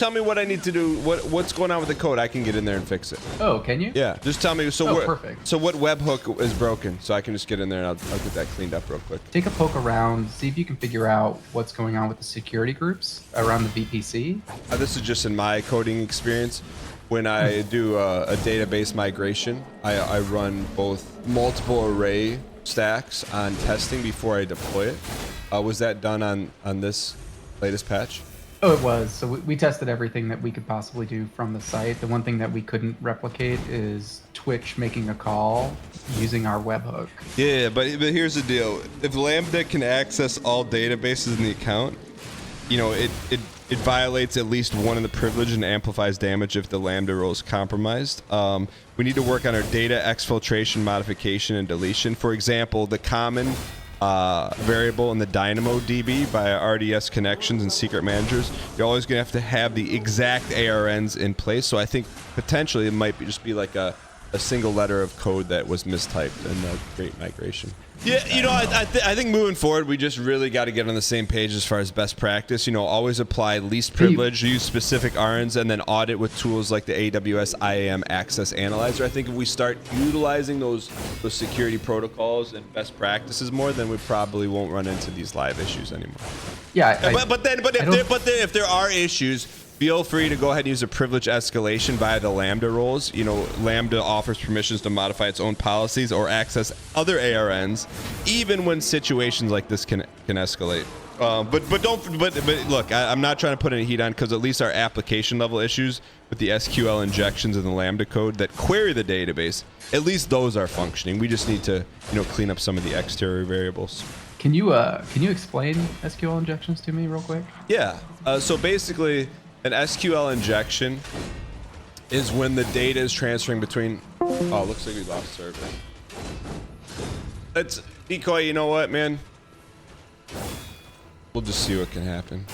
tell me what I need to do. What's going on with the code? I can get in there and fix it. Oh, can you? Yeah, just tell me. So perfect. So what webhook is broken? So I can just get in there and I'll get that cleaned up real quick. Take a poke around, see if you can figure out what's going on with the security groups around the VPC. This is just in my coding experience. When I do a database migration, I run both multiple array stacks on testing before I deploy it. Was that done on this latest patch? Oh, it was. So we tested everything that we could possibly do from the site. The one thing that we couldn't replicate is Twitch making a call using our webhook. Yeah, but here's the deal. If Lambda can access all databases in the account, you know, it violates at least one of the privilege and amplifies damage if the Lambda role is compromised. We need to work on our data exfiltration, modification, and deletion. For example, the common variable in the Dynamo DB by RDS connections and secret managers, you're always going to have the exact ARNs in place. So I think potentially it might just be like a single letter of code that was mistyped in the Great Migration. Yeah, you know, I think moving forward, we just really got to get on the same page as far as best practice. You know, always apply least privilege, use specific ARNs, and then audit with tools like the AWS IAM Access Analyzer. I think if we start utilizing those security protocols and best practices more, then we probably won't run into these live issues anymore. Yeah, but if there are issues, feel free to go ahead and use a privilege escalation via the Lambda roles. You know, Lambda offers permissions to modify its own policies or access other ARNs, even when situations like this can escalate. But look, I'm not trying to put any heat on, because at least our application level issues with the SQL injections in the Lambda code that query the database, at least those are functioning. We just need to, you know, clean up some of the exterior variables. Can you explain SQL injections to me real quick? Yeah. So basically, an SQL injection is when the data is transferring between... Oh, looks like we lost service. Let's... Decoy, you know what, man? We'll just see what can happen.